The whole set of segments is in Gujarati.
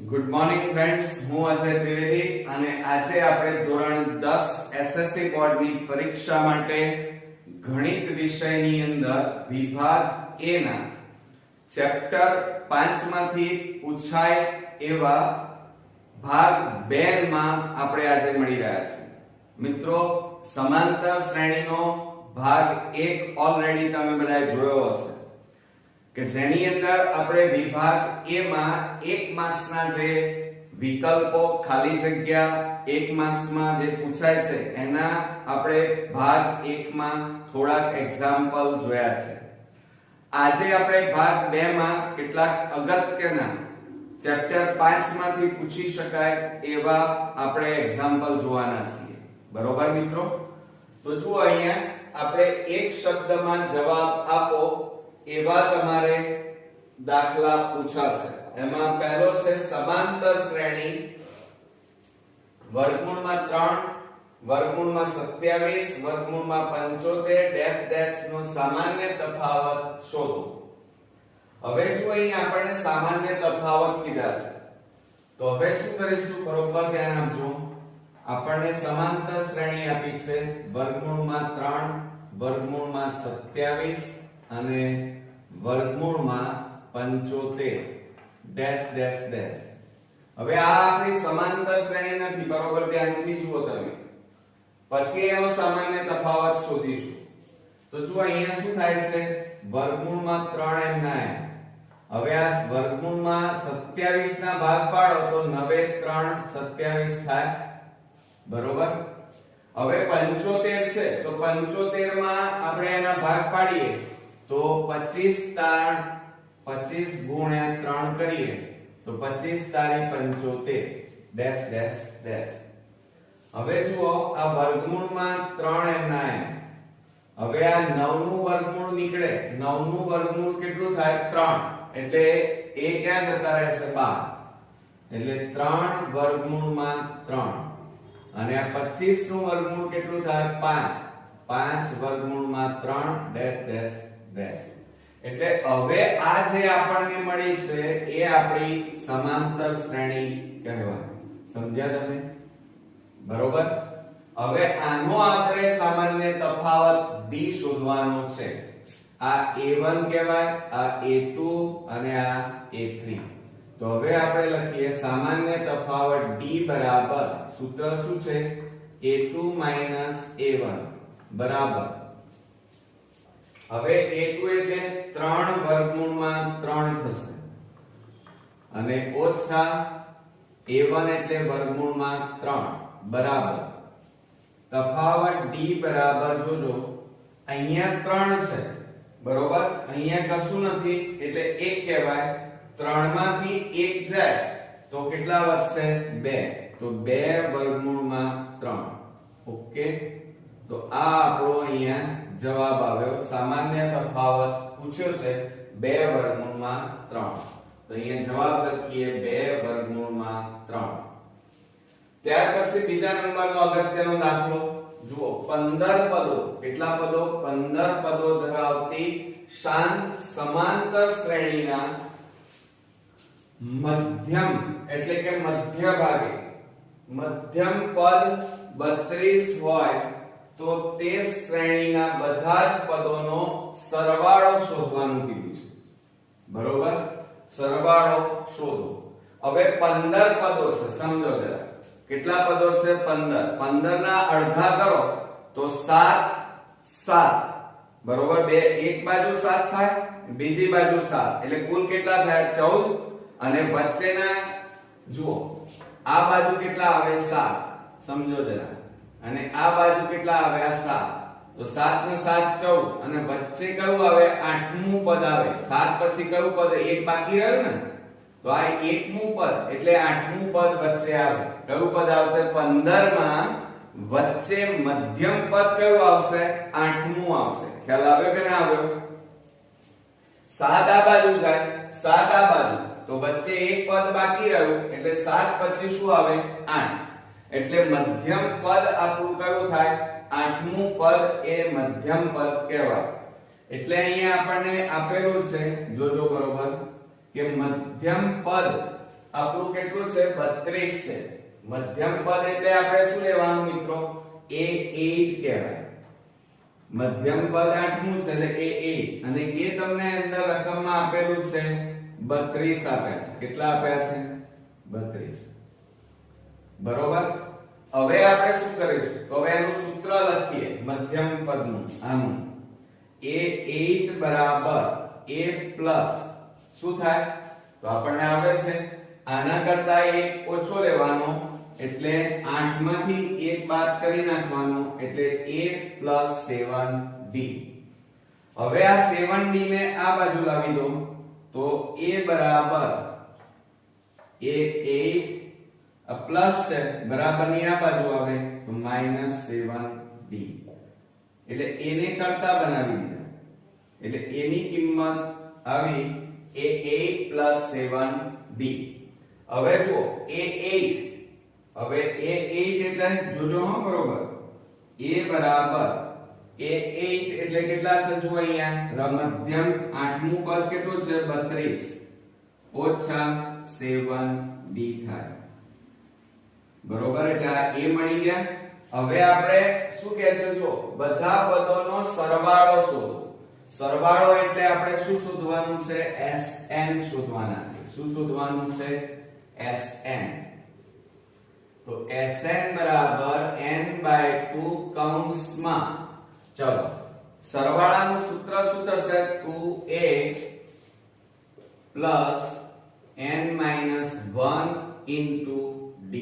ગુડ મોર્નિંગ ફ્રેન્ડ્સ, હું અજય ત્રિવેદી અને આજે આપણે ધોરણ 10 એસએસસી બોર્ડની પરીક્ષા માટે ગણિત વિષયની અંદર વિભાગ A ના ચેપ્ટર 5 માંથી પૂછાય એવા ભાગ 2 માં આપણે આજે મળી રહ્યા છીએ. મિત્રો, સમાંતર શ્રેણીનો ભાગ 1 ઓલરેડી તમે બધાએ જોયો હશે કે જેની અંદર આપણે વિભાગ A માં 1 માર્ક્સ ના જે વિકલ્પો ખાલી જગ્યા 1 માર્ક્સ માં જે પૂછાય છે એના આપણે ભાગ 1 માં થોડાક એક્ઝામ્પલ જોયા છે. આજે આપણે ભાગ 2 માં કેટલાક અગત્યના ચેપ્ટર 5 માંથી પૂછી શકાય એવા આપણે એક્ઝામ્પલ જોવાના છીએ. બરોબર મિત્રો? તો જુઓ, અહીંયા આપણે એક શબ્દમાં જવાબ આપો એવા તમારે દાખલા પૂછાશે. એમાં પહેલો છે સમાંતર શ્રેણી વર્ગમૂળમાં 3 વર્ગમૂળમાં 27 વર્ગમૂળમાં 75 ડેશ ડેશ નો સામાન્ય તફાવત શોધો. હવે જો અહીં આપણને સામાન્ય તફાવત કીધા છે તો હવે શું કરીશું? બરોબર ધ્યાન આપજો. આપણને સમાંતર શ્રેણી આપી છે વર્ગમૂળમાં 3 વર્ગમૂળમાં 27 અને વર્ગમૂળમાં 75 ડેશ ડેશ ડેશ. હવે આ આપણી સમાંતર શ્રેણી નથી, બરોબર ધ્યાનથી જુઓ તમે. પછી એનો સામાન્ય તફાવત શોધીશું. તો જુઓ અહીંયા શું થાય છે? વર્ગમૂળમાં 3 m ના m. હવે આ વર્ગમૂળમાં 27 ના ભાગ પાડો તો 9 3 27 થાય. બરોબર? હવે 75 છે તો 75 માં આપણે એના ભાગ પાડીએ તો 25 તારણ 25 ગુણ્યા 3 કરીએ તો 25 તારી 75 ડેશ ડેશ ડેશ. હવે જુઓ, આ વર્ગમૂળમાં 3 m ના m. હવે આ 9 નું વર્ગમૂળ નીકળે. 9 નું વર્ગમૂળ કેટલું થાય? 3. એટલે એ ક્યાં જતા રહેશે? 12. એટલે 3 વર્ગમૂળમાં 3. અને આ 25 નું વર્ગમૂળ કેટલું થાય? 5. 5 વર્ગમૂળમાં 3 ડેશ ડેશ ડેશ. એટલે હવે આ જે આપણને મળી છે એ આપણી સમાંતર શ્રેણી કહેવાય. સમજ્યા તમે? બરોબર? હવે આનો આપણે સામાન્ય તફાવત d શોધવાનો છે. આ a1 કહેવાય, આ a2 અને આ a3. તો હવે આપણે લખીએ સામાન્ય તફાવત d બરાબર, સૂત્ર શું છે? a2 a1 બરાબર. હવે a2 એટલે 3 વર્ગમૂળમાં 3 થશે અને ઓછા a1 એટલે વર્ગમૂળમાં 3 બરાબર. તફાવત d બરાબર, જોજો અહીંયા 3 છે, બરોબર? અહીંયા કશું નથી એટલે 1 કહેવાય. 3 માંથી 1 જાય તો કેટલા વધશે? 2. તો 2 વર્ગમૂળમાં 3. ઓકે, તો આ આપણો અહીંયા જવાબ આવ્યો. સામાન્ય તફાવત પૂછ્યો છે 2 વર્ગમૂળમાં 3. તો અહીંયા જવાબ લખીએ 2 વર્ગમૂળમાં 3. ત્યાર પછી બીજા નંબરનો અગત્યનો દાખલો જુઓ. 15 પદો, કેટલા પદો? 15 પદો ધરાવતી શાંત સમાંતર શ્રેણીના મધ્યમ એટલે કે મધ્ય ભાગે મધ્યમ પદ 32 હોય તો તે શ્રેણીના બધા જ પદોનો સરવાળો શોધવાનું કીધું છે. બરોબર? સરવાળો શોધો. હવે 15 પદો છે, સમજો જરા. કેટલા પદો છે? 15. 15 ના અડધા કરો તો 7 7. બરોબર? એક બાજુ 7 થાય, બીજી બાજુ 7, એટલે કુલ કેટલા થાય? 14. અને વચ્ચેના જુઓ, આ બાજુ કેટલા આવે? 7. સમજો જરા. અને આ બાજુ કેટલા આવે? આ 7. તો 7 ને 7 14. અને વચ્ચે કયું આવે? 8મું પદ આવે. 7 પછી કયું પદ? એક બાકી રહ્યું ને, તો આ 1મું પદ એટલે 8મું પદ વચ્ચે આવે. કયું પદ આવશે? 15 માં વચ્ચે મધ્યમ પદ કયું આવશે? 8મું આવશે. ખ્યાલ આવ્યો કે ના આવ્યો? 7 આ બાજુ જાય, 7 આ બાજુ, તો વચ્ચે એક પદ બાકી રહ્યું એટલે 7 પછી શું આવે? 8. એટલે મધ્યમ પદ આપણું કયું થાય? 8મું પદ એ મધ્યમ પદ કહેવાય. એટલે અહીંયા આપણને આપેલું છે, જોજો બરોબર, કે મધ્યમ પદ આપણું કેટલું છે 32 છે મધ્યમ પદ એટલે આપણે શું લેવાનું મિત્રો a8 કહેવાય મધ્યમ પદ 8મું છે એટલે a8 અને એ તમને અંદર રકમમાં આપેલું છે 32 આપ્યા છે કેટલા આપ્યા છે 32 બરોબર હવે આપણે શું કરીશું તો હવે એનું સૂત્ર લખીએ મધ્યમ પદનું આનું a8 બરાબર a પ્લસ શું થાય તો આપણને આવે છે આના કરતા એક ઓછો લેવાનો એટલે 8 માંથી 1 બાદ કરી નાખવાનો એટલે a + 7d હવે આ 7d ને આ બાજુ લાવી દો તો a બરાબર a8 આ પ્લસ છે બરાબર ની આ બાજુ આવે તો -7d એટલે a ને કરતા બનાવી દીધા એટલે a ની કિંમત આવી a8 + 7d હવે જો a8 હવે a8 એટલે જોજો હો બરોબર a બરાબર a8 એટલે કેટલા છે જો અહીંયા મધ્યમ 8મું પદ કેટલું છે 32 ઓછા 7d થાય બરોબર એટલે આ a મળી ગયા હવે આપણે શું કહે છે જો બધા પદોનો સરવાળો શોધો સરવાળો એટલે આપણે શું શોધવાનું છે Sn શોધવાના છે શું શોધવાનું છે Sn તો Sn બરાબર n/2 કૌંસમાં ચલો સરવાળાનું સૂત્ર શું થશે 2a + n - 1 * d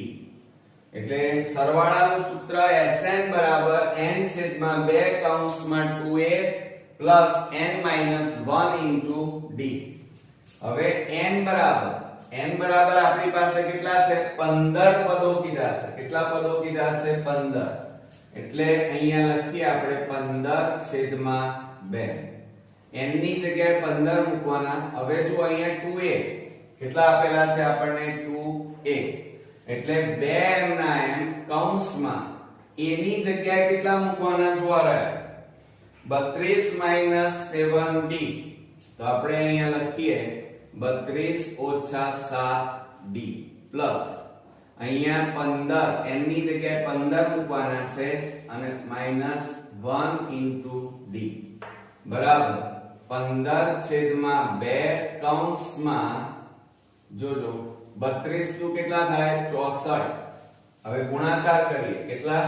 એટલે સરવાળાનું સૂત્ર Sn બરાબર n/2 કૌંસમાં 2a + n - 1 * d હવે n બરાબર આપણી પાસે કેટલા છે 15 પદો કીધા છે કેટલા પદો કીધા છે 15 એટલે અહીંયા લખીએ આપણે 15/2 n ની જગ્યાએ 15 મૂકવાના હવે જો અહીંયા 2a કેટલા આપેલા છે આપણને 2a એટલે 2m ના m કૌંસમાં a ની જગ્યાએ કેટલા મૂકવાના જોવા રહ્યા 32 - 7d તો આપણે અહીંયા લખીએ 32 - 7d પ્લસ અહીંયા 15 n ની જગ્યાએ 15 મૂકવાના છે અને -1 * d બરાબર 15/2 કૌંસમાં જોજો 32 નું કેટલા થાય 64 હવે ગુણાકાર કરીએ કેટલા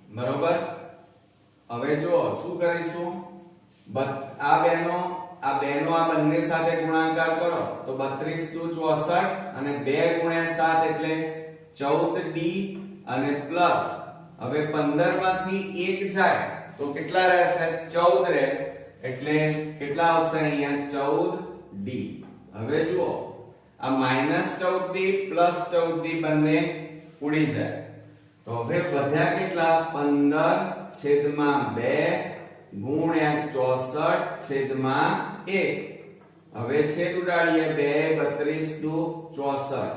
બરોબર હવે જો શું કરીશું આ બેનો આ બંને સાથે ગુણાકાર કરો તો 32 નું 64 અને 2 * 7 એટલે 14d અને પ્લસ હવે 15 માંથી 1 જાય તો કેટલા રહેશે 14 રહે એટલે કેટલા આવશે અહીંયા 14d હવે જુઓ આ -14d + 14d બંને ઉડી જાય તો હવે વધ્યા કેટલા 15/2 ગુણ્યા 64/1 હવે છેદ ઉડાડીએ 2 32 નું 64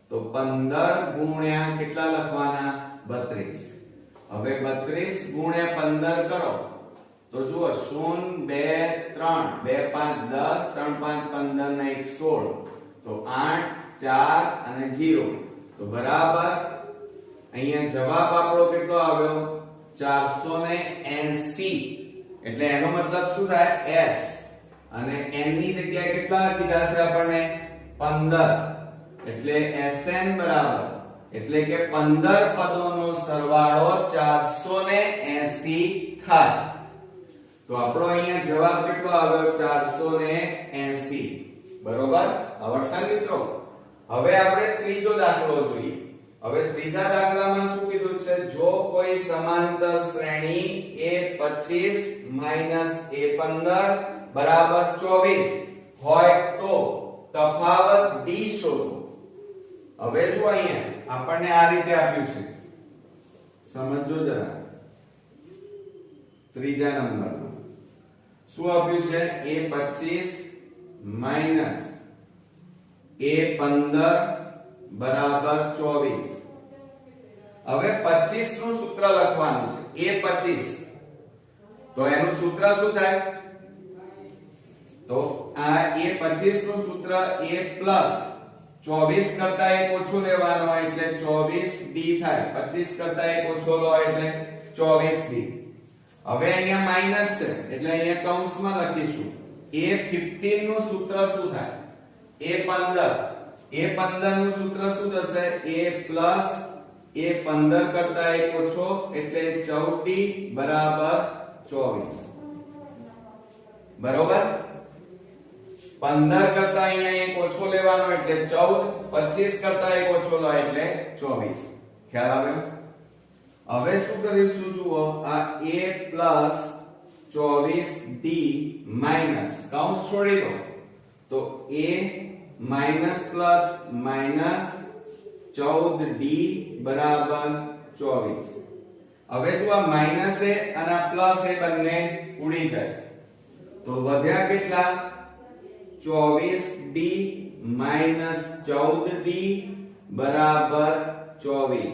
તો 15 ગુણ્યા કેટલા લખવાના 32 હવે 32 ગુણ્યા 15 કરો તો જુઓ 0 2 3 2 5 10 3 5 15 ને 1 16 તો 8 4 અને 0 તો બરાબર અહીંયા જવાબ આપણો કેટલો આવ્યો 480 એટલે એનો મતલબ શું થાય s અને n ની જગ્યાએ કેટલા કીધા છે આપણને 15 એટલે Sn બરાબર એટલે કે 15 પદોનો સરવાળો 480 થાય તો આપણો અહીંયા જવાબ કેટલો આવ્યો 480 બરોબર આવડશે મિત્રો હવે આપણે ત્રીજો દાખલો જોઈએ હવે ત્રીજા દાખલામાં શું કીધું છે જો કોઈ સમાંતર શ્રેણી a25 - a15 બરાબર 24 હોય તો તફાવત d શોધો હવે જો અહીંયા આપણને આ રીતે આપ્યું છે સમજો જરા ત્રીજા નંબરમાં શું આપ્યું છે a25 - a15 બરાબર 24 હવે 25 નું સૂત્ર લખવાનું છે a25 તો એનું સૂત્ર શું થાય તો તો આ a25 નું સૂત્ર a પ્લસ 24 કરતા એક ઓછો લેવાનો હોય એટલે 24b થાય. 25 કરતા એક ઓછો લો એટલે 24b. હવે અહીંયા માઈનસ છે એટલે અહીંયા કૌંસમાં લખીશું a15 નું સૂત્ર શું થાય? a15 નું સૂત્ર શું થશે? a પ્લસ a15 કરતા એક ઓછો એટલે 14d બરાબર 24. બરોબર. 15 કરતા અહીંયા એક ઓછો લેવાનો એટલે 14, 25 કરતા એક ઓછો લો એટલે 24. ખ્યાલ આવ્યો? હવે શું કરીશું જુઓ, આ a પ્લસ 24d માઈનસ કૌંસ છોડી દો તો a minus plus minus 14d બરાબર 24. હવે જો આ માઈનસ a અને આ પ્લસ a બંને ઉડી જાય તો વધ્યા કેટલા? 24d માઈનસ 14d બરાબર 24.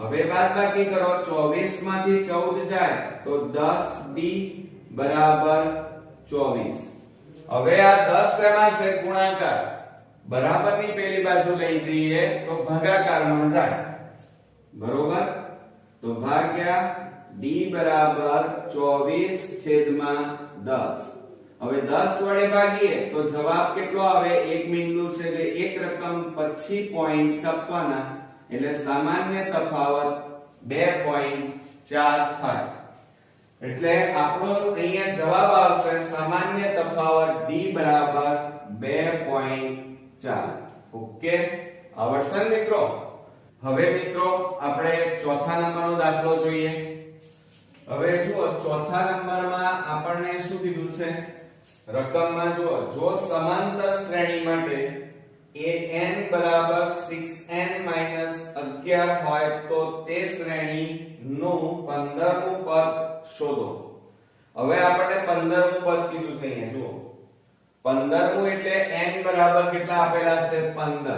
હવે બાદબાકી કરો, 24 માંથી 14 જાય તો 10d બરાબર 24. હવે આ 10 શેમાં છે? ગુણાકાર. બરાબરની પેલી બાજુ લઈ જઈએ તો ભાગાકારમાં જાય. બરોબર. તો ભાગ્યા d બરાબર 24 છેદમાં 10. હવે 10 વડે ભાગીએ તો જવાબ કેટલો આવે? એક બિંદુ છે એટલે એક રકમ પછી પોઈન્ટ કાપવાના એટલે સામાન્ય તફાવત 2.4 થાય. એટલે આપણો અહીંયા જવાબ આવશે સામાન્ય તફાવત d બરાબર 2.4. ઓકે, આવડશે મિત્રો? હવે મિત્રો આપણે ચોથા નંબરનો દાખલો જોઈએ. હવે જુઓ, ચોથા નંબરમાં આપણને શું કીધું છે? રકમમાં જુઓ, જો સમાંતર શ્રેણી માટે an બરાબર 6n 11 હોય તો તે શ્રેણીનું 15મું પદ શોધો. હવે આપણે 15મું પદ કીધું છે અહીંયા જુઓ. 15મું એટલે n બરાબર કેટલા આપેલા છે? 15.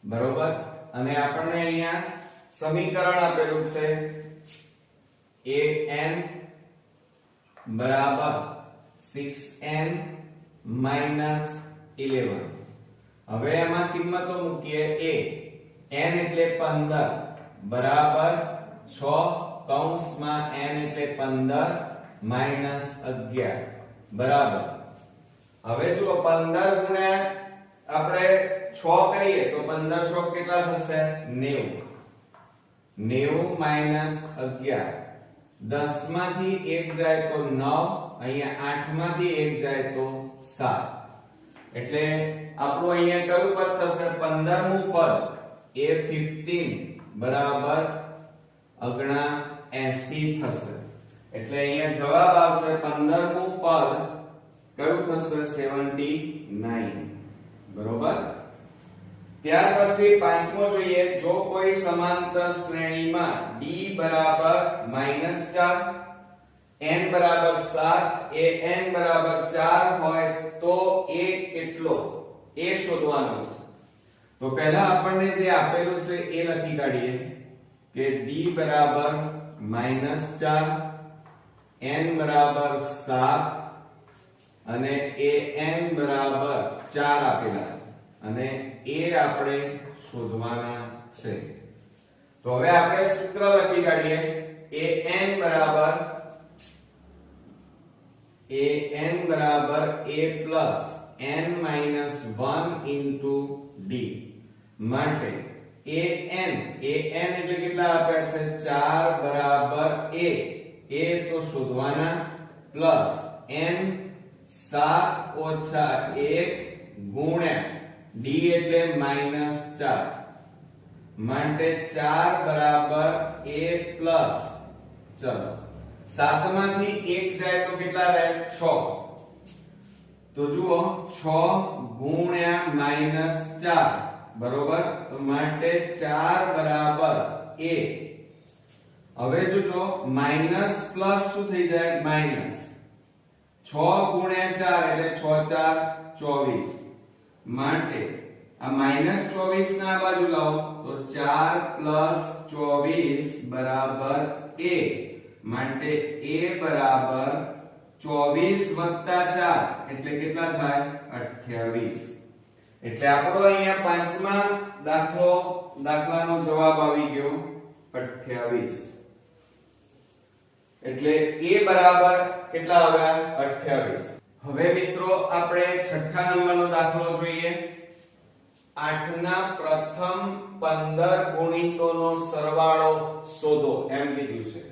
બરોબર. અને આપણને અહીંયા સમીકરણ આપેલું છે an બરાબર 6n 11. હવે એમાં કિંમતો મૂકીએ. a n એટલે 15 બરાબર 6 કૌંસમાં n એટલે 15 માઈનસ 11 બરાબર. હવે જો 15 ગુણ્યા આપણે 6 કરીએ તો 15 6 કેટલા થશે? 90. 90 માઈનસ 11. 10 માંથી 1 જાય તો 9, અહીંયા 8 માંથી 1 જાય તો 7. એટલે આપણું અહીંયા કયું પદ થશે? 15મું પદ એ 15 બરાબર 79 થશે. એટલે અહીંયા જવાબ આવશે 15મું પદ કયું થશે? 79. બરોબર. ત્યાર પછી પાંચમો જોઈએ, જો કોઈ સમાંતર શ્રેણીમાં d બરાબર -4 n બરાબર 7 an બરાબર 4 હોય તો a કેટલો? a શોધવાનો છે. તો પહેલા આપણને જે આપેલું છે એ લખી કાઢીએ કે d બરાબર -4 n બરાબર 7 અને an બરાબર 4 આપેલા છે અને a આપણે શોધવાના છે. તો હવે આપણે સૂત્ર લખી કાઢીએ. an બરાબર a plus n minus 1 into d માટે an એટલે કેટલા આપ્યા છે? 4 બરાબર a તો શોધવાના પ્લસ n 7 ઓછા 1 ગુણ્યા d એટલે -4 માટે 4 બરાબર a પ્લસ, ચલો 7 માંથી 1 જાય તો કેટલા રહે? 6. તો જુઓ 6 ગુણ્યા -4 બરોબર. તો માટે 4 બરાબર a. હવે જોજો માઈનસ પ્લસ શું થઈ જાય? માઈનસ. 6 ગુણ્યા 4 એટલે 6 4 24 માટે આ -24 ના બાજુ લાવો તો 4 24 બરાબર a માટે a બરાબર 24 વત્તા 4 એટલે કેટલા થાય 28 એટલે આપણો અહીંયા પાંચમા દાખલાનો જવાબ આવી ગયો 28 એટલે a બરાબર કેટલા આવ્યા 28 હવે મિત્રો આપણે છઠ્ઠા નંબરનો દાખલો જોઈએ 8 ના પ્રથમ 15 ગુણિતોનો સરવાળો શોધો એમ કીધું છે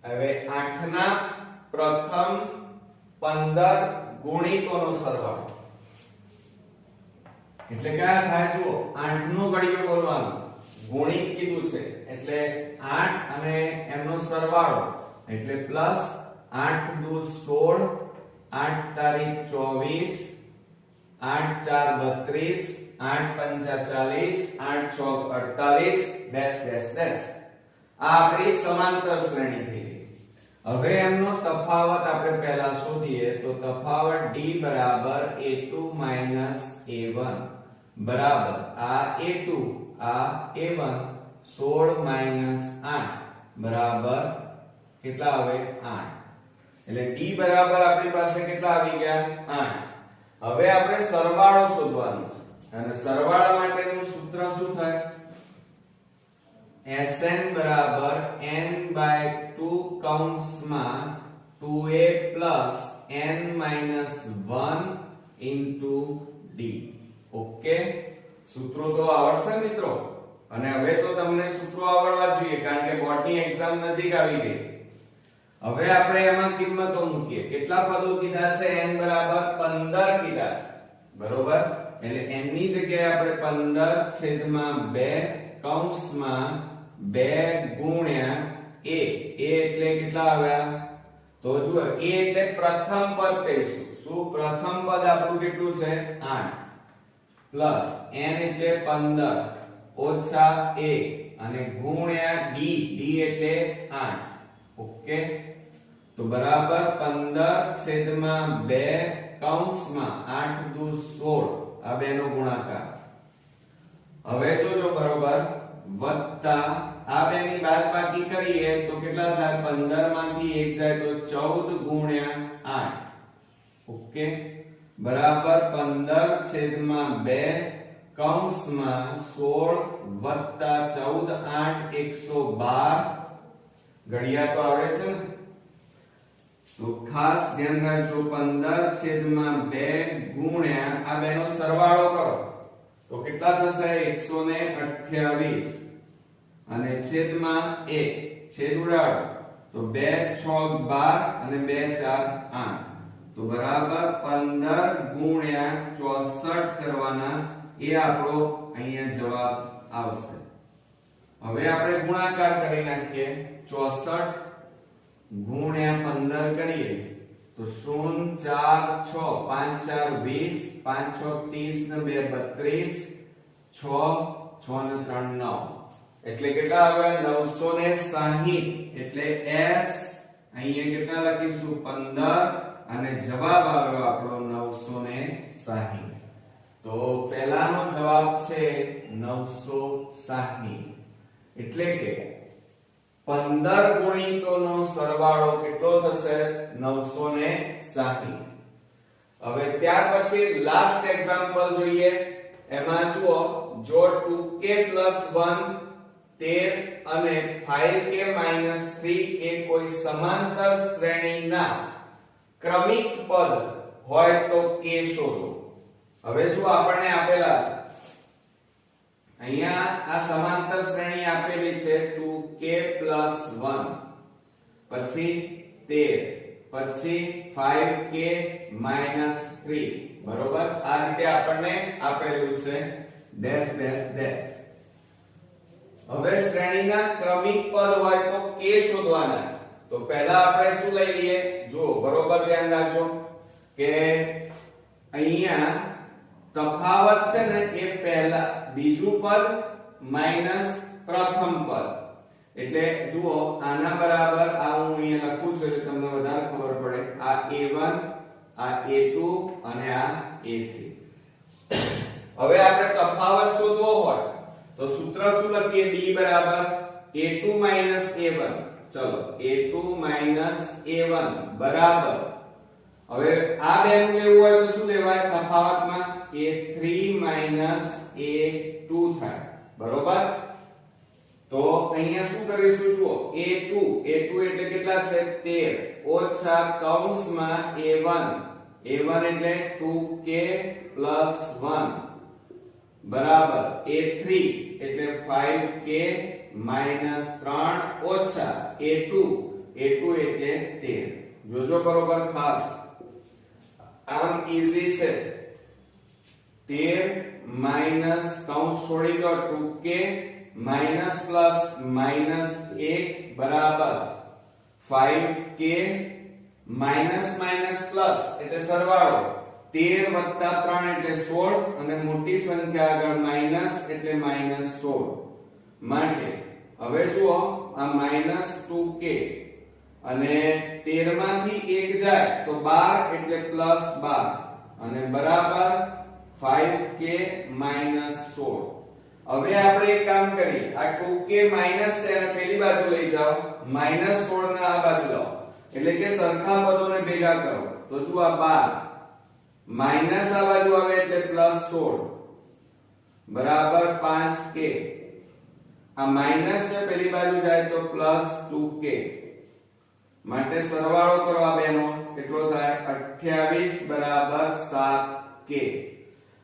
હવે 8 ના પ્રથમ 15 ગુણિતોનો સરવાળો એટલે કયા થાય જુઓ 8 નો ઘડિયો બોલવાનો ગુણિત કીધું છે એટલે 8 અને એમનો સરવાળો એટલે પ્લસ 8 દુ 16 8 તારીખ 24 8 4 32 8 5 40 8 6 48 ડેશ ડેશ ડેશ આ આપણી સમાંતર શ્રેણી થઈ ગઈ હવે એમનો તફાવત આપણે પહેલા શોધીએ તો તફાવત d બરાબર a2 a1 બરાબર આ a2 આ a1 16 8 બરાબર કેટલા આવે 8 એટલે d બરાબર આપણી પાસે કેટલા આવી ગયા 8 હવે આપણે સરવાળો શોધવાનો છે અને સરવાળા માટેનું સૂત્ર શું થાય Sn બરાબર n/2 કૌંસમાં 2a n - 1 into d okay સૂત્રો તો આવડશે મિત્રો અને હવે તો તમને સૂત્રો આવડવા જોઈએ કારણ કે બોર્ડની એક્ઝામ નજીક આવી ગઈ હવે આપણે એમાં કિંમતો મૂકીએ કેટલા પદો કીધા છે n બરાબર 15 કીધા છે બરોબર એટલે n ની જગ્યાએ આપણે 15/2 કૌંસમાં 2 ગુણ્યા a એટલે કેટલા આવ્યા તો જુઓ a એટલે પ્રથમ પદ કહીશું શું પ્રથમ પદ આપણું કેટલું છે 8 પ્લસ n એટલે 15 ઓછા a અને ગુણ્યા d એટલે 8 ઓકે તો બરાબર 15/2 કૌંસમાં 8 દુ 16 આ બેનો ગુણાકાર હવે જોજો બરોબર વત્તા આ બેની બાદબાકી કરીએ તો કેટલા થાય 15 માંથી 1 જાય તો 14 ગુણ્યા 8 ઓકે બરાબર 15/2 કૌંસમાં 16 વત્તા 14 8 112 ઘડિયા તો આવડે છે ને તો ખાસ ધ્યાન રાખજો 15/2 ગુણ્યા આ બેનો સરવાળો કરો તો કેટલા થશે 128 અને છેદમાં 1 છેદ ઉડાડો તો 2 6 12 અને 2 4 8 તો બરાબર 15 ગુણ્યા 64 કરવાના એ આપણો અહીંયા જવાબ આવશે હવે આપણે ગુણાકાર કરી નાખીએ 64 ગુણ્યા 15 કરીએ તો 0 4 6 5 4 20 5 6 30 ને 2 32 6 6 ને 3 9 એટલે કેટલા આવે 960 એટલે s અહીંયા કેટલા લખીશું 15 અને જવાબ આવ્યો આપણો 960 તો પહેલાનો જવાબ છે 960 એટલે કે 15 ગુણિતોનો સરવાળો કેટલો થશે 960 હવે ત્યાર પછી લાસ્ટ એક્ઝામ્પલ જોઈએ એમાં જુઓ જો 2k + 1 13 અને 5k - 3 એ કોઈ સમાંતર શ્રેણીના ક્રમિક પદ હોય તો k શોધો હવે જો આપણને આપેલા છે અહીંયા આ સમાંતર શ્રેણી આપેલી છે 2k + 1 પછી 13 પછી 5k - 3 બરોબર આ રીતે આપણને આપેલું છે ડેશ ડેશ ડેશ હવે શ્રેણીના ક્રમિક પદ હોય તો k શોધવાના છે તો પહેલા આપણે શું લઈ લઈએ જો બરોબર ધ્યાન રાખજો કે અહીંયા તફાવત છે ને એ પહેલા બીજું પદ માઈનસ પ્રથમ પદ એટલે જુઓ આના બરાબર આ હું અહીંયા લખું છું એટલે તમને વધારે ખબર પડે આ a1 આ a2 અને આ a3 હવે આપણે તફાવત શોધવો હોય તો સૂત્ર શું લખીએ d બરાબર a2 - a1 ચલો a2 - a1 બરાબર હવે આ બે નું લેવું હોય તો શું લેવાય તફાવતમાં a3 a2 થાય બરોબર તો અહીંયા શું કરીશું જુઓ a2 એટલે કેટલા છે 13 ઓછા કૌંસમાં a1 એટલે 2k + 1 બરાબર a3 એટલે 5k - 3 ઓછા a2 એટલે 13 જોજો બરોબર ખાસ આમ ઈઝી છે 13 - કૌંસ છોડી દો 2k માઈનસ પ્લસ માઈનસ 1 બરાબર 5k માઈનસ માઈનસ પ્લસ એટલે સરવાળો 13 + 3 એટલે 16 અને મોટી સંખ્યા આગળ માઈનસ એટલે -16 માટે હવે જુઓ આ -2k અને 13 માંથી 1 જાય તો 12 એટલે +12 અને બરાબર 5k - 16 હવે આપણે એક કામ કરીએ આ 2k માઈનસ છે અને પેલી બાજુ લઈ જાઓ -16 ને આ બાજુ લાવો એટલે કે સરખા પદોને ભેગા કરો તો જુઓ આ 12 માઈનસ આ બાજુ આવે એટલે +16 બરાબર 5k આ માઈનસ છે પેલી બાજુ જાય તો +2k માટે સરવાળો કરવા બેનો કેટલો થાય 28 બરાબર 7k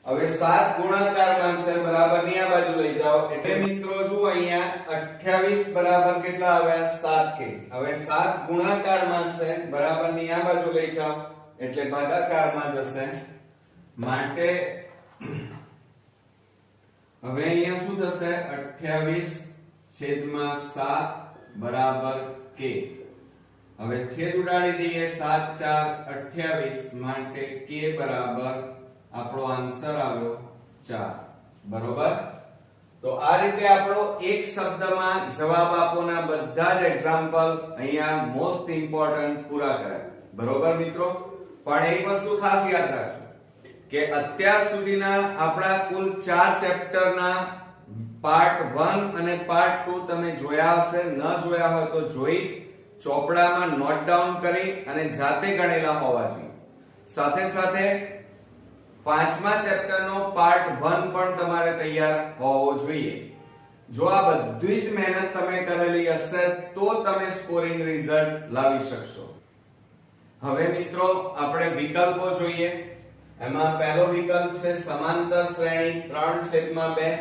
હવે 7 ગુણાકારમાં છે બરાબર ની આ બાજુ લઈ જાઓ એટલે મિત્રો જુઓ અહીંયા 28 બરાબર કેટલા આવ્યા 7k હવે 7 ગુણાકારમાં છે બરાબર ની આ બાજુ લઈ જાઓ એટલે ભાગાકારમાં જશે માટે હવે અહીંયા શું થશે 28/7 બરાબર k હવે છેદ ઉડાડી દઈએ 7 4 28 માટે k બરાબર આપણો આન્સર આવ્યો 4 બરોબર તો આ રીતે આપણો એક શબ્દમાં જવાબ આપોના બધા જ એક્ઝામ્પલ અહીંયા મોસ્ટ ઇમ્પોર્ટન્ટ પૂરા કરાય બરોબર મિત્રો પણ એક વસ્તુ ખાસ યાદ રાખજો કે અત્યાર સુધીના આપણા કુલ 4 ચેપ્ટરના પાર્ટ 1 અને પાર્ટ 2 તમે જોયા હશે ન જોયા હોય તો જોઈ ચોપડામાં નોટ ડાઉન કરી અને જાતે ગણેલા હોવા જોઈએ સાથે સાથે પાંચમા ચેપ્ટરનો પાર્ટ 1 પણ તમારે તૈયાર હોવો જોઈએ જો આ બધી જ મહેનત તમે કરેલી હશે તો તમે સ્કોરિંગ રિઝલ્ટ લાવી શકશો હવે મિત્રો આપણે વિકલ્પો જોઈએ એમાં પહેલો વિકલ્પ છે સમાંતર શ્રેણી 3/2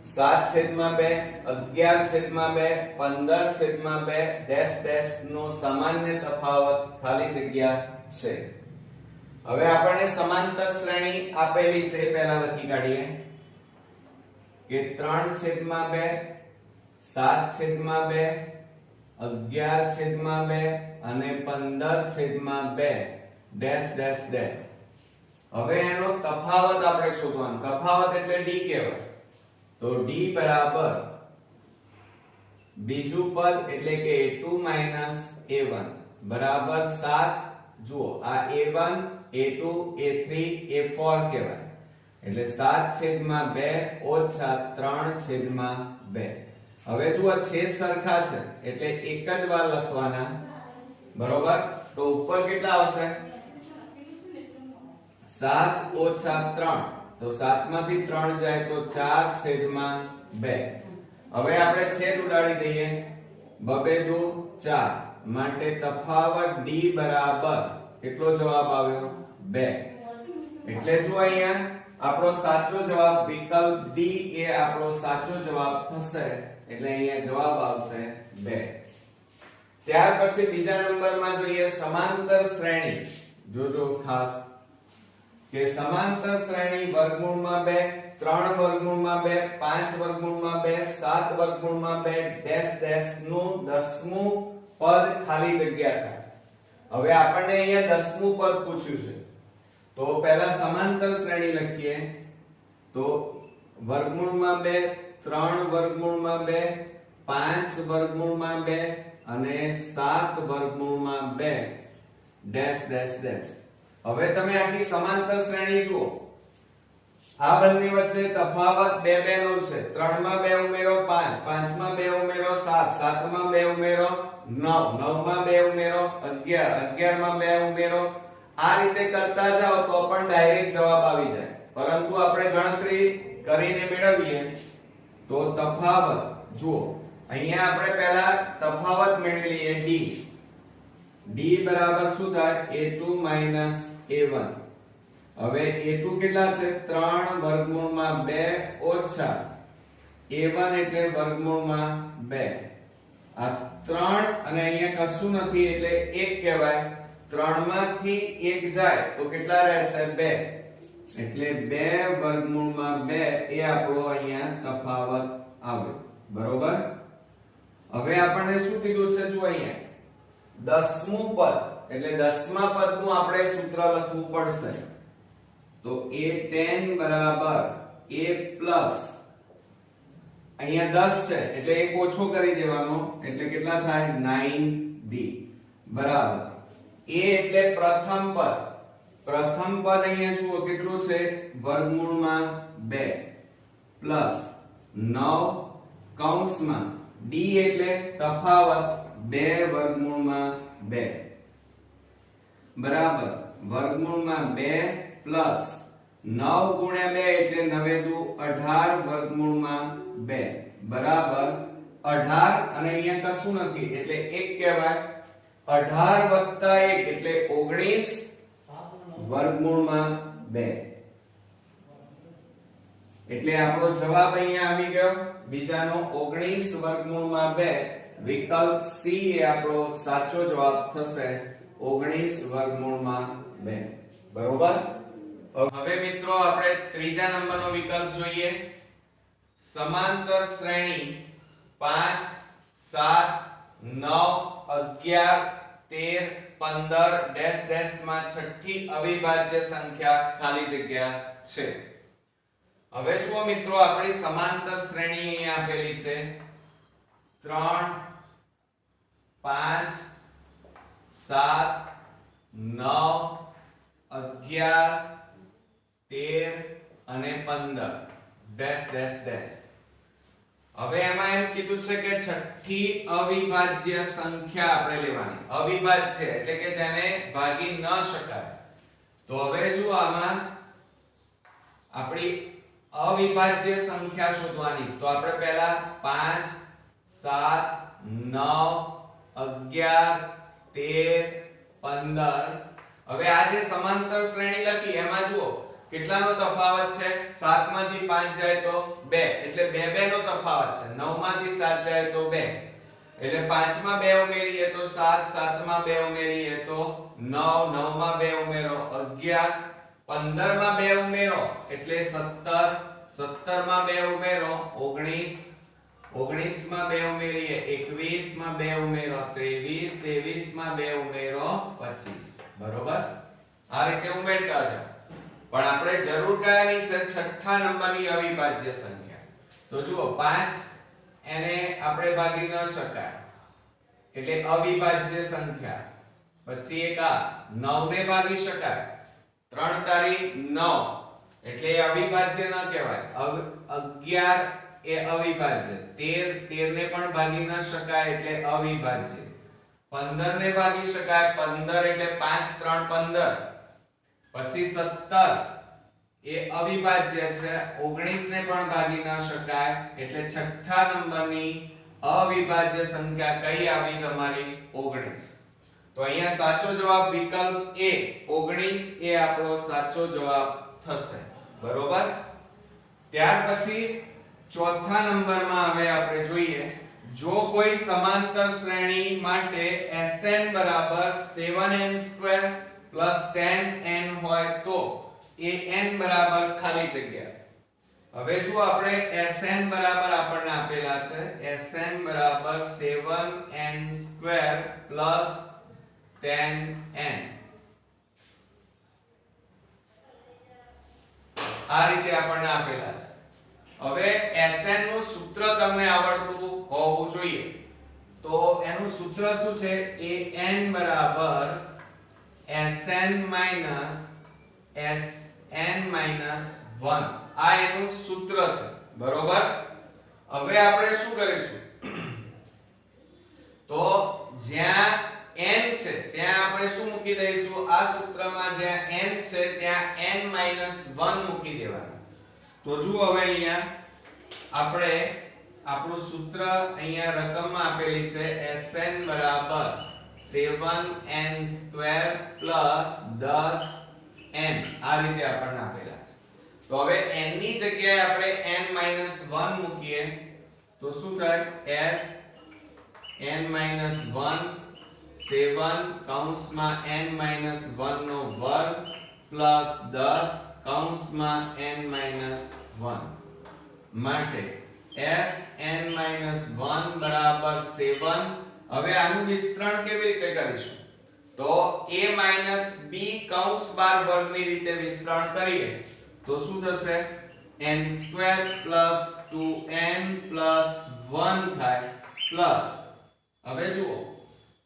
7/2 11/2 15/2 ડેશ ડેશ નો સામાન્ય તફાવત ખાલી જગ્યા છે હવે આપણે સમાંતર શ્રેણી આપેલી છે પહેલા લખી કાઢીએ કે 3/2 7/2 11/2 અને 15/2 ડેશ ડેશ ડેશ હવે એનો તફાવત આપણે શોધવાનો તફાવત એટલે d કહેવાય તો d બરાબર બીજું પદ એટલે કે a2 a1 બરાબર 7 જુઓ આ a1 a2 a3 a4 કહેવાય એટલે 7/2 ઓછા 3/2 હવે જુઓ છેદ સરખા છે એટલે એક જ વાર લખવાના બરોબર તો ઉપર કેટલા આવશે 7 ઓછા 3 તો 7 માંથી 3 જાય તો 4/2 હવે આપણે છેદ ઉડાડી દઈએ 2 2 4 માટે તફાવત d બરાબર કેટલો જવાબ આવ્યો 2 એટલે જો અહીંયા આપણો સાચો જવાબ વિકલ્પ d એ આપણો સાચો જવાબ થશે એટલે અહીંયા જવાબ આવશે 2 ત્યાર પછી બીજા નંબરમાં જોઈએ સમાંતર શ્રેણી જોજો ખાસ કે સમાંતર શ્રેણી વર્ગમૂળમાં 2 3 વર્ગમૂળમાં 2 5 વર્ગમૂળમાં 2 7 વર્ગમૂળમાં 2 ડેશ ડેશ નું 10મું પદ ખાલી જગ્યા થાય હવે આપણને અહીંયા 10મું પદ પૂછ્યું છે તો પહેલા સમાંતર શ્રેણી લખીએ તો વર્ગમૂળમાં 2 3 વર્ગમૂળમાં 2 5 વર્ગમૂળમાં 2 અને 7 વર્ગમૂળમાં 2 ડેશ ડેશ ડેશ હવે તમે આખી સમાંતર શ્રેણી જુઓ આ બંને વચ્ચે તફાવત 2 2 નો છે 3 માં 2 ઉમેરો 5 5 માં 2 ઉમેરો 7 7 માં 2 ઉમેરો 9 9 માં 2 ઉમેરો 11 11 માં 2 ઉમેરો આ રીતે કરતા જાઓ તો પણ ડાયરેક્ટ જવાબ આવી જાય, પરંતુ આપણે ગણતરી કરીને મેળવીએ તો તફાવત જુઓ અહીંયા આપણે પહેલા તફાવત મેળવી લઈએ d. d બરાબર શું થાય a2 a1. હવે a2 કેટલા છે 3 વર્ગમૂળમાં 2 ઓછા a1 એટલે વર્ગમૂળમાં 2. આ 3 અને અહીંયા કશું નથી એટલે 1 કહેવાય. 3 માંથી 1 જાય તો કેટલા રહેશે 2. એટલે 2 વર્ગમૂળમાં 2 એ આપણો અહીંયા તફાવત આવે. બરોબર. હવે આપણને શું કીધું છે જો અહીંયા 10મું પદ એટલે 10મા પદનું આપણે સૂત્ર લખવું પડશે. તો a10 બરાબર a પ્લસ અહીંયા 10 છે એટલે એક ઓછો કરી દેવાનો એટલે કેટલા થાય 9d બરાબર. a એટલે પ્રથમ પદ. પ્રથમ પદ અહીંયા જુઓ કેટલું છે વર્ગમૂળમાં 2 પ્લસ 9 કૌંસમાં d એટલે તફાવત 2 વર્ગમૂળમાં 2 બરાબર વર્ગમૂળમાં 2 પ્લસ 9 ગુણ્યા 2 એટલે 9 દુ 18 વર્ગમૂળમાં 2 બરાબર 18 અને અહીંયા કશું નથી એટલે 1 કહેવાય. 18 વત્તા 1 એટલે 19 વર્ગમૂળમાં 2 એટલે આપણો જવાબ અહીંયા આવી ગયો બીજાનો 19 વર્ગમૂળમાં 2. વિકલ્પ સી એ આપણો સાચો જવાબ થશે 19 વર્ગમૂળમાં 2. બરોબર. હવે મિત્રો આપણે ત્રીજા નંબરનો વિકલ્પ જોઈએ. સમાંતર શ્રેણી 5 7 9 11 13 15 ડેશ ડેશ માં છઠ્ઠી અવિભાજ્ય સંખ્યા ખાલી જગ્યા છે. હવે જુઓ મિત્રો આપણી સમાંતર શ્રેણી અહીંયા આપેલી છે 3 5 7 9 11 13 અને 15 ડેશ ડેશ ડેશ. હવે એમાં એમ કીધું છે કે છઠ્ઠી અવિભાજ્ય સંખ્યા આપણે લેવાની. અવિભાજ્ય છે એટલે કે જેને ભાગી ન શકાય. તો હવે જો આમાં આપણી અવિભાજ્ય સંખ્યા શોધવાની. તો આપણે પહેલા 5 7 9 11 13 15. હવે આ જે સમાંતર શ્રેણી લખી એમાં જુઓ કેટલાનો તફાવત છે. 7 માંથી 5 જાય તો 2 એટલે 2 2 નો તફાવત છે. 9 માંથી 7 જાય તો 2 એટલે 5 માં 2 ઉમેરીએ તો 7 7 માં 2 ઉમેરીએ તો 9 9 માં 2 ઉમેરો 11 15 માં 2 ઉમેરો એટલે 17 17 માં 2 ઉમેરો 19 19 માં 2 ઉમેરીએ 21 માં 2 ઉમેરો 23 23 માં 2 ઉમેરો 25. બરોબર. આ રીતે ઉમેરતા જાઓ. પણ આપણે જરૂર કયાની છે છઠ્ઠા નંબરની અવિભાજ્ય સંખ્યા. તો જુઓ 5 એને આપણે ભાગી ન શકાય એટલે અવિભાજ્ય સંખ્યા. પછી એક આ 9 ને ભાગી શકાય 3 તારી 9 એટલે અવિભાજ્ય ન કહેવાય. 11 એ અવિભાજ્ય. 13 ને પણ ભાગી ન શકાય એટલે અવિભાજ્ય. 15 ને ભાગી શકાય 15 એટલે 5 3 15. પછી 17 એ અવિભાજ્ય છે. 19 ને પણ ભાગી ન શકાય એટલે છઠ્ઠા નંબરની અવિભાજ્ય સંખ્યા કઈ આવી તમારી 19. તો અહીંયા સાચો જવાબ વિકલ્પ એ 19 એ આપણો સાચો જવાબ થશે. બરોબર. ત્યાર પછી ચોથા નંબરમાં હવે આપણે જોઈએ જો કોઈ સમાંતર શ્રેણી માટે Sn બરાબર 7n² + 10n હોય તો an બરાબર ખાલી જગ્યા. હવે જો આપણે Sn બરાબર આપણને આપેલા છે Sn બરાબર 7n² + 10n. આ રીતે આપણને આપેલા છે. હવે Sn નું સૂત્ર તમને આવડતું હોવું જોઈએ. તો એનું સૂત્ર શું છે an બરાબર Sn - 1. આ એનું સૂત્ર છે. બરોબર. હવે આપણે શું કરીશું તો જ્યાં n છે ત્યાં આપણે શું મૂકી દઈશું? આ સૂત્રમાં જ્યાં n છે ત્યાં n 1 મૂકી દેવાનું. તો જુઓ હવે અહીંયા આપણે આપણું સૂત્ર અહીંયા રકમમાં આપેલી છે Sn બરાબર 7n² + 10n આ રીતે આપણને આપેલા છે. તો હવે n ની જગ્યાએ આપણે n 1 મૂકીએ તો શું થાય? Sn - 1 7 કૌંસમાં n - 1 નો વર્ગ પ્લસ 10 કૌંસમાં n - 1 માટે Sn - 1 બરાબર 7. હવે આનું વિસ્તરણ કેવી રીતે કરીશું? તો a - b કૌંસ બાર વર્ગની રીતે વિસ્તરણ કરીએ તો શું થશે? n² + 2n + 1 થાય પ્લસ હવે જુઓ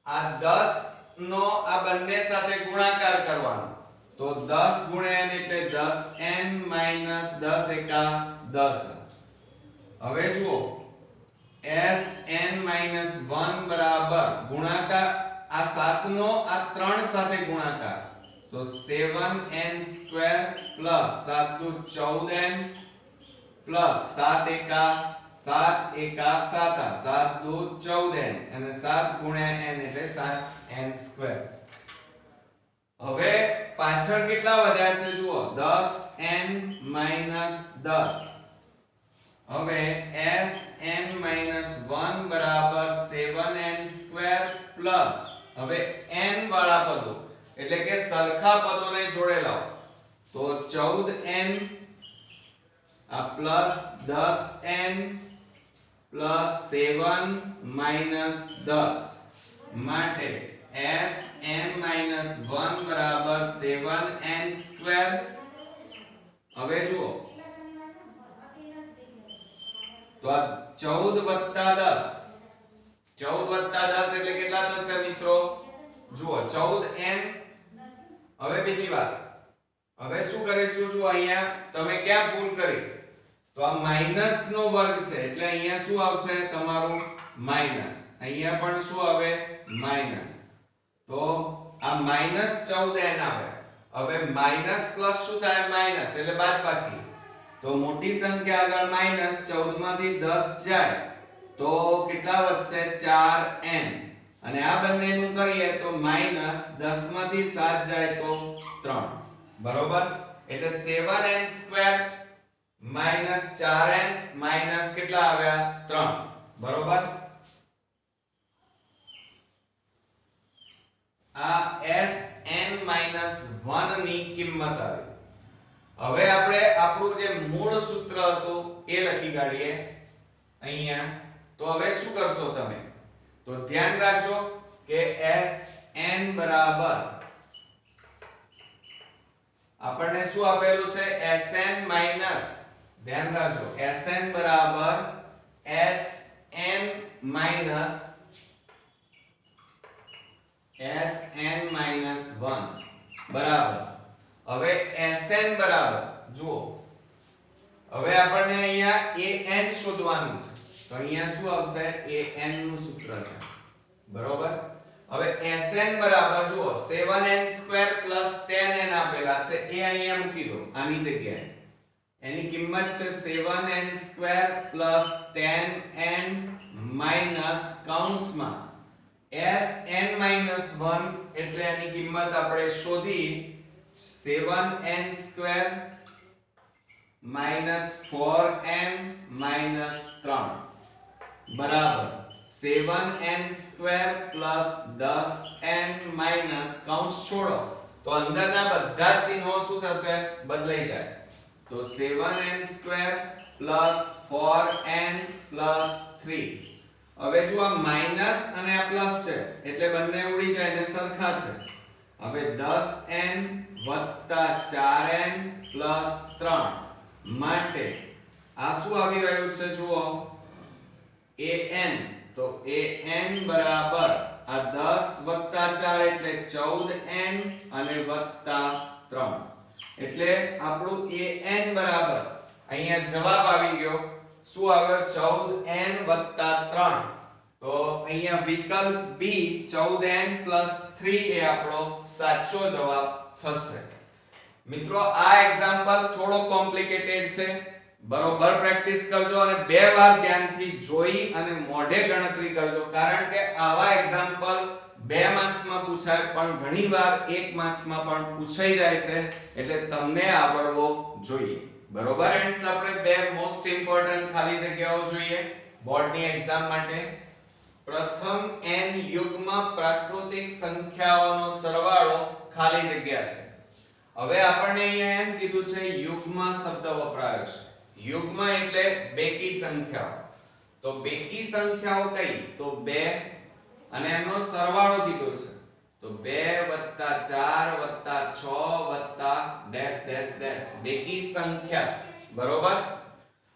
આ 10 નો આ બંને સાથે ગુણાકાર કરવાનો તો 10 * n એટલે 10n - 10 એકા 10. હવે જુઓ Sn - 1 બરાબર ગુણાકાર આ 7 નો આ 3 સાથે ગુણાકાર તો 7n² + 7 * 14n + 7 એકા 7 એકા 7 7 * 14n અને 7 * n એટલે 7n². હવે પાછળ કેટલા વધ્યા છે જુઓ 10n - 10. હવે Sn - 1 બરાબર 7n² પ્લસ હવે n વાળા પદો એટલે કે સરખા પદોને જોડે લાવો તો 14n આ પ્લસ 10n પ્લસ 7 માઈનસ 10 માટે Sn - 1 બરાબર 7n². હવે જુઓ તો આ 14 + 10 એટલે કેટલા થશે મિત્રો? જુઓ 14n. હવે બીજી વાત હવે શું કરીશું? જુઓ અહીંયા તમે ક્યાં ભૂલ કરી? તો આ માઈનસ નો વર્ગ છે એટલે અહીંયા શું આવશે તમારું માઈનસ. અહીંયા પણ શું આવે? માઈનસ. તો આ -14n આવે. હવે માઈનસ પ્લસ શું થાય? માઈનસ એટલે બાદબાકી. તો મોટી સંખ્યા આગળ -14 માંથી 10 જાય તો કેટલા વધશે? 4n. અને આ બંનેનું કરીએ તો -10 માંથી 7 જાય તો 3. બરોબર? એટલે 7n² -4n માઈનસ કેટલા આવ્યા? 3. બરોબર? આ Sn - 1 ની કિંમત આવી. હવે આપણે આપણું જે મૂળ સૂત્ર હતું એ લખી કાઢીએ અહીંયા. તો હવે શું કરશો તમે? તો ધ્યાન રાખજો કે Sn બરાબર આપણને શું આપેલું છે? Sn માઈનસ ધ્યાન રાખજો Sn બરાબર Sn માઈનસ Sn - 1 બરાબર. હવે Sn બરાબર જુઓ હવે આપણને અહીંયા an શોધવાનું છે તો અહીંયા શું આવશે? an નું સૂત્ર છે. બરોબર? હવે Sn બરાબર જુઓ 7n² + 10n આપેલા છે એ અહીંયા મૂકી દો આની જગ્યાએ. એની કિંમત છે 7n² + 10n માઈનસ કૌંસમાં Sn - 1 એટલે એની કિંમત આપણે શોધી 7n² - 4n - 3 બરાબર 7n² + 10n માઈનસ કૌંસ છોડો તો અંદરના બધા ચિહ્નો શું થશે? બદલાઈ જાય. તો 7n² + 4n + 3. હવે જો આ માઈનસ અને આ પ્લસ છે એટલે બંને ઉડી જાય ને સરખા છે. હવે 10n + 4n + 3 માટે આ શું આવી રહ્યું છે? જુઓ an. તો an બરાબર આ 10 + 4 એટલે 14n અને +3 એટલે આપણું an બરાબર અહીંયા જવાબ આવી ગયો. શું આવ્યો? 14n + 3. તો તો અહીંયા વિકલ્પ બી 14n + 3 એ આપણો સાચો જવાબ થશે. મિત્રો આ એક્ઝામ્પલ થોડો કોમ્પ્લિકેટેડ છે, બરોબર પ્રેક્ટિસ કરજો અને બે વાર ધ્યાનથી જોઈ અને મોઢે ગણતરી કરજો, કારણ કે આવા એક્ઝામ્પલ 2 માર્ક્સમાં પૂછાય પણ ઘણીવાર 1 માર્ક્સમાં પણ પૂછાઈ જાય છે, એટલે તમને આવડવો જોઈએ. બરોબર ફ્રેન્ડ્સ, આપણે બે મોસ્ટ ઇમ્પોર્ટન્ટ ખાલી જગ્યાઓ જોઈએ બોર્ડની એક્ઝામ માટે. પ્રથમ n યુગ્મ પ્રાકૃતિક સંખ્યાઓનો સરવાળો ખાલી જગ્યા છે. હવે આપણને અહીંયા એમ કીધું છે યુગ્મ શબ્દ વપરાયો છે. યુગ્મ એટલે બેકી સંખ્યાઓ. તો બેકી સંખ્યાઓ કઈ? તો 2 અને એમનો સરવાળો કીધો છે. તો 2 + 4 + 6 + ડેશ ડેશ ડેશ બેકી સંખ્યા. બરોબર.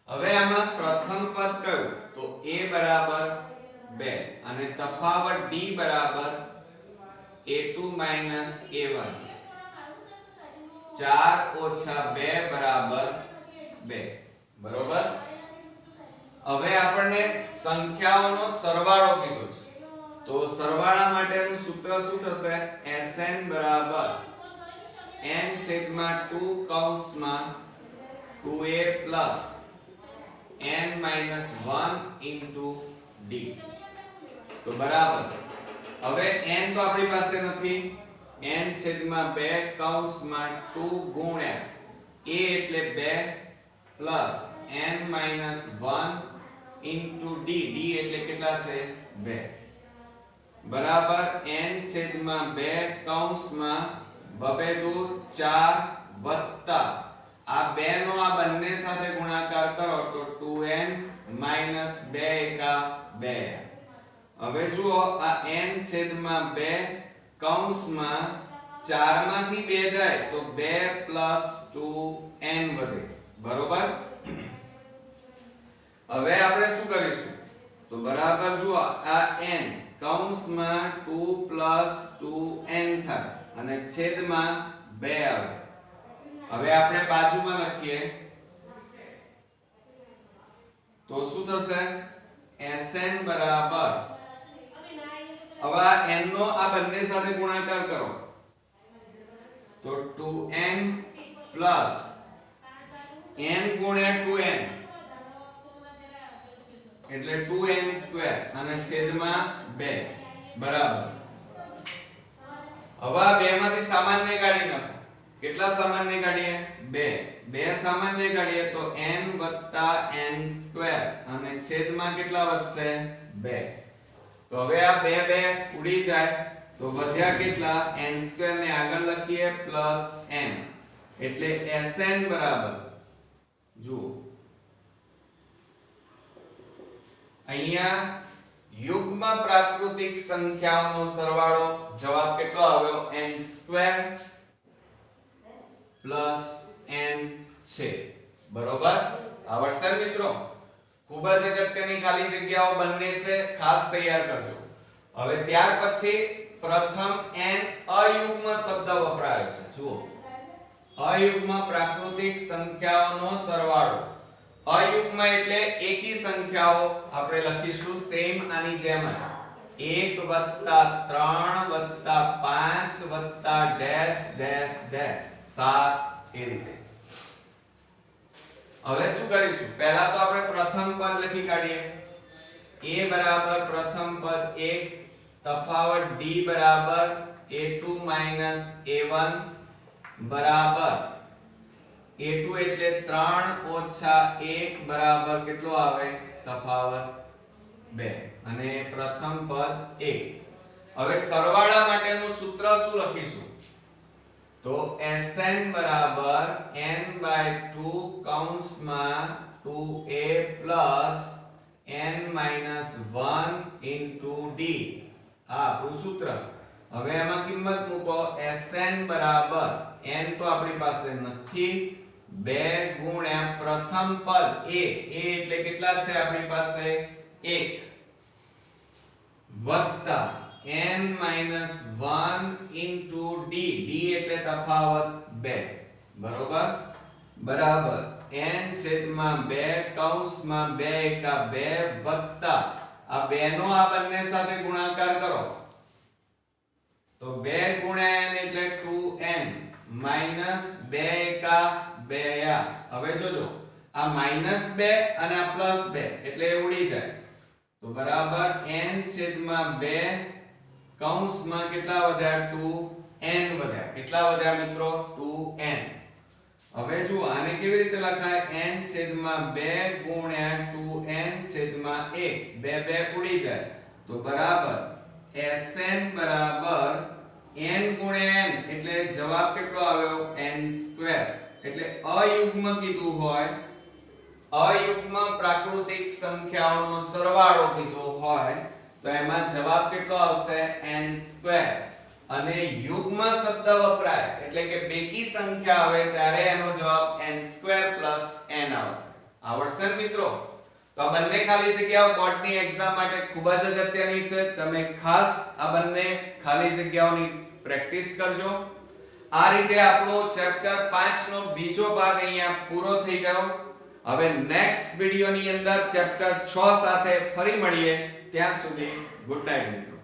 હવે આમાં પ્રથમ પદ કયું? તો a બરાબર 2 અને તફાવત d બરાબર a2 - a1. 4 - 2 બરાબર 2. બરોબર. હવે આપણને સંખ્યાઓનો સરવાળો કીધો છે. તો સરવાળા માટેનું સૂત્ર શું થશે? Sn બરાબર n/2 કૌંસમાં 2a plus n minus 1 into d. તો બરાબર. હવે n તો આપણી પાસે નથી. n/2 કૌંસમાં 2 ગુણ્યા a એટલે 2 plus n minus 1 into d. d એટલે કેટલા છે? 2 બરાબર n/2 કૌંસમાં 2 2 4 વત્તા આ 2 નો આ બંને સાથે ગુણાકાર કરો તો 2n - 2 એકા 2. હવે જુઓ આ n/2 કૌંસમાં 4 માંથી 2 જાય તો 2 + 2n વધે. બરોબર. હવે આપણે શું કરીશું? તો બરાબર જુઓ આ n કૌંસમાં 2 + 2n થાય અને છેદમાં 2 આવે. હવે આપણે બાજુમાં લખીએ તો શું થશે? Sn બરાબર, હવે આ n નો આ બંને સાથે ગુણાકાર કરો તો 2n plus n ગુણ્યા 2n એટલે 2n² અને છેદમાં 2 બરાબર. હવે આ બે માંથી સામાન્ય કાઢી નાખો. કેટલા સામાન્ય કાઢીએ? 2 સામાન્ય કાઢીએ તો n + n² અને છેદમાં કેટલા વધશે? 2. તો હવે આ 2 ઉડી જાય તો વધ્યા કેટલા? n² ને આગળ લખીએ પ્લસ n એટલે Sn બરાબર જુઓ અહીંયા યુગ્મ પ્રાકૃતિક સંખ્યાઓનો સરવાળો જવાબ કેટલો આવ્યો? n² પ્લસ n છે. બરોબર. આવડશે મિત્રો? ખૂબ જ અગત્યની ખાલી જગ્યાઓ બંને છે, ખાસ તૈયાર કરજો. હવે ત્યાર પછી પ્રથમ n અયુગ્મ શબ્દ વપરાયો છે. જુઓ અયુગ્મ પ્રાકૃતિક સંખ્યાઓનો સરવાળો. અયુગ્મ એટલે એકી સંખ્યાઓ. આપણે લખીશું સેમ આની જેમ 1 + 3 + 5 + ડેશ ડેશ ડેશ 7 એ રીતે. હવે શું કરીશું? પહેલા તો આપણે પ્રથમ પદ લખી કાઢીએ. a બરાબર પ્રથમ પદ 1, તફાવત d બરાબર a2 - a1 બરાબર a2 એટલે 3 - 1 બરાબર કેટલો આવે? તફાવત 2 અને પ્રથમ પદ 1. હવે સરવાળા માટેનું સૂત્ર શું લખીશું? તો Sn બરાબર n/2 કૌંસમાં 2a plus n minus 1 into d. આ આપણું સૂત્ર. હવે એમાં કિંમત મૂકો. Sn બરાબર n તો આપણી પાસે નથી, 2 ગુણ્યા પ્રથમ પદ a એટલે કેટલા છે આપણી પાસે? 1 વત્તા n minus 1 into d. d એટલે તફાવત 2. બરોબર. બરાબર n/2 કૌંસમાં 2 એકા 2 વત્તા આ 2 નો આ બંને સાથે ગુણાકાર કરો તો 2 ગુણ્યા n એટલે 2n માઈનસ 2 એકા 2 આ. હવે જોજો આ -2 અને આ +2 એટલે એ ઉડી જાય તો બરાબર n છેદમાં 2 કૌંસમાં કેટલા વધ્યા 2n વધ્યા. કેટલા વધ્યા મિત્રો 2n. હવે જુઓ આને કેવી રીતે લખાય n છેદમાં 2 ગુણ્યા 2n છેદમાં 1 2 2 ઉડી જાય તો બરાબર Sn બરાબર n ગુણ્યા n એટલે જવાબ કેટલો આવ્યો n². એટલે અયુગ્મ કીધું હોય અયુગ્મ પ્રાકૃતિક સંખ્યાઓનો સરવાળો કીધો હોય તો એમાં જવાબ કેટલો આવશે n². અને યુગ્મ શબ્દ વપરાય એટલે કે બેકી સંખ્યા આવે ત્યારે એનો જવાબ n² + n આવશે. આવડશે ને મિત્રો? તો આ બંને ખાલી જગ્યાઓ બોર્ડની એક્ઝામ માટે ખૂબ જ અગત્યની છે. તમે ખાસ આ બંને ખાલી જગ્યાઓની પ્રેક્ટિસ કરજો. આ રીતે આપણો ચેપ્ટર 5 નો બીજો ભાગ અહીંયા પૂરો થઈ ગયો. હવે નેક્સ્ટ વિડિયોની અંદર ચેપ્ટર 6 સાથે ફરી મળીએ. ત્યાં સુધી ગુડ નાઈટ મિત્રો.